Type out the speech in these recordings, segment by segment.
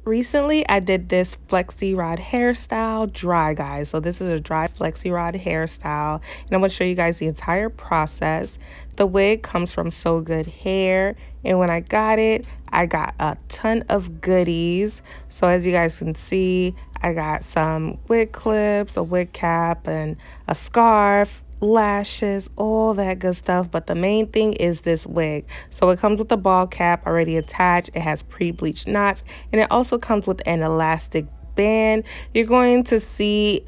Recently, I did this Flexi-Rod hairstyle dry, guys. So this is a dry Flexi-Rod hairstyle, and I'm going to show you guys the entire process. The wig comes from Sogoodhair, and when I got a ton of goodies. So as you guys can see, I got some wig clips, a wig cap, and a scarf, lashes, all that good stuff. But the main thing is this wig. So it comes with a ball cap already attached. It has pre-bleached knots, and it also comes with an elastic band. You're going to see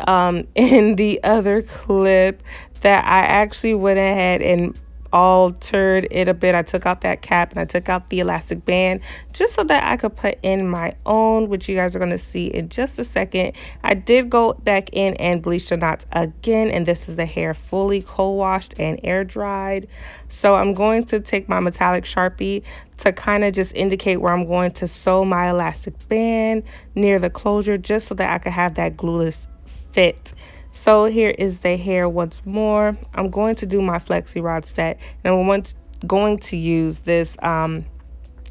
in the other clip that I actually went ahead and altered it a bit. I took out that cap and I took out the elastic band just so that I could put in my own, which you guys are going to see in just a second. I did go back in and bleach the knots again, and this is the hair fully co-washed and air dried. So I'm going to take my metallic Sharpie to kind of just indicate where I'm going to sew my elastic band near the closure, just so that I could have that glueless fit. So here is the hair once more. I'm going to do my Flexi-Rod set, and going to use this. I'm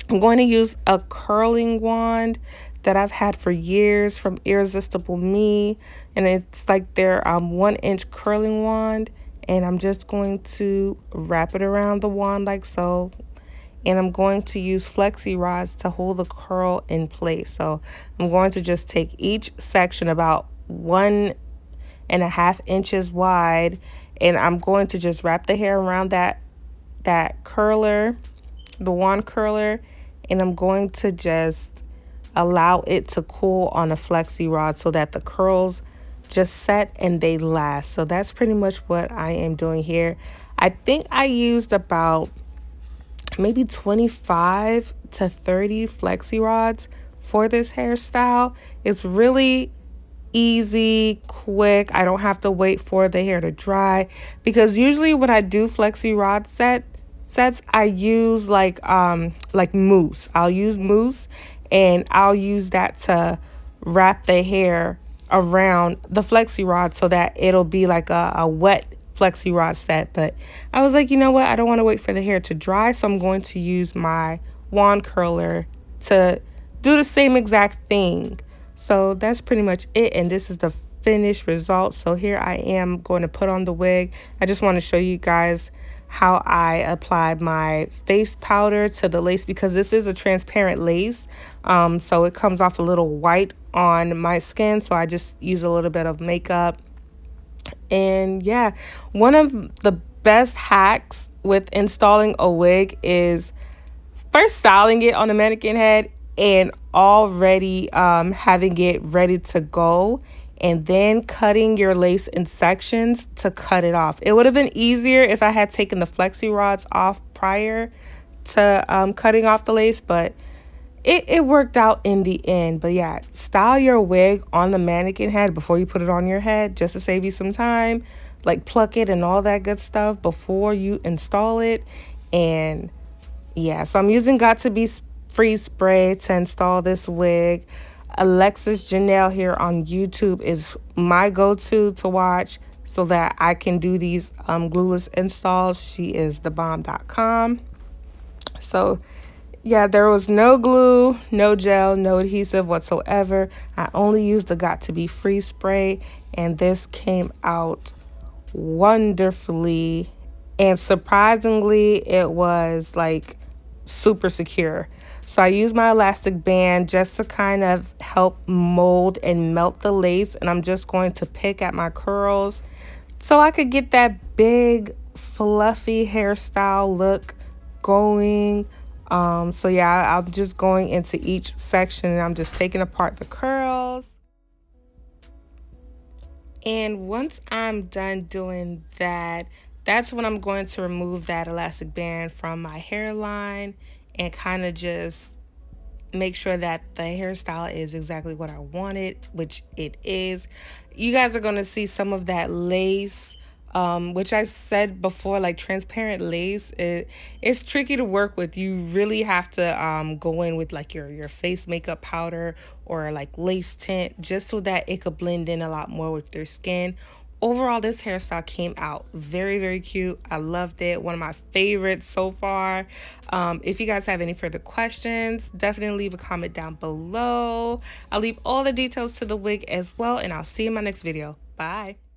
going to use a curling wand that I've had for years from Irresistible Me, and it's like their 1-inch curling wand. And I'm just going to wrap it around the wand like so. And I'm going to use Flexi rods to hold the curl in place. So I'm going to just take each section about 1.5 inches wide, and I'm going to just wrap the hair around that curler, the wand curler, and I'm going to just allow it to cool on a Flexi rod so that the curls just set and they last. So that's pretty much what I am doing here. I think I used about maybe 25 to 30 Flexi rods for this hairstyle. It's really easy, quick. I don't have to wait for the hair to dry, because usually when I do Flexi rod sets, I use like mousse. I'll use mousse, and I'll use that to wrap the hair around the Flexi rod so that it'll be like a wet Flexi rod set. But I was like, you know what? I don't want to wait for the hair to dry, so I'm going to use my wand curler to do the same exact thing. So that's pretty much it, and this is the finished result. So here I am going to put on the wig. I just want to show you guys how I applied my face powder to the lace, because this is a transparent lace, so it comes off a little white on my skin. So I just use a little bit of makeup. And yeah, one of the best hacks with installing a wig is first styling it on the mannequin head and already having it ready to go, and then cutting your lace in sections to cut it off. It would have been easier if I had taken the Flexi rods off prior to cutting off the lace, but it worked out in the end. But yeah, style your wig on the mannequin head before you put it on your head, just to save you some time. Like pluck it and all that good stuff before you install it. And yeah, so I'm using Got to Be Freeze Spray to install this wig. Alexis Janelle here on YouTube is my go-to to watch so that I can do these glueless installs. She is thebomb.com. So yeah, there was no glue, no gel, no adhesive whatsoever. I only used the Got to Be Freeze Spray, and this came out wonderfully. And surprisingly, it was like super secure. So I use my elastic band just to kind of help mold and melt the lace, and I'm just going to pick at my curls so I could get that big fluffy hairstyle look going. So yeah, I'm just going into each section and I'm just taking apart the curls. And once I'm done doing that, that's when I'm going to remove that elastic band from my hairline and kind of just make sure that the hairstyle is exactly what I wanted, which it is. You guys are going to see some of that lace, which I said before, like transparent lace. It's tricky to work with. You really have to go in with like your face makeup powder or like lace tint, just so that it could blend in a lot more with your skin. overall, this hairstyle came out very, very cute. I loved it. One of my favorites so far. If you guys have any further questions, definitely leave a comment down below. I'll leave all the details to the wig as well, and I'll see you in my next video. Bye.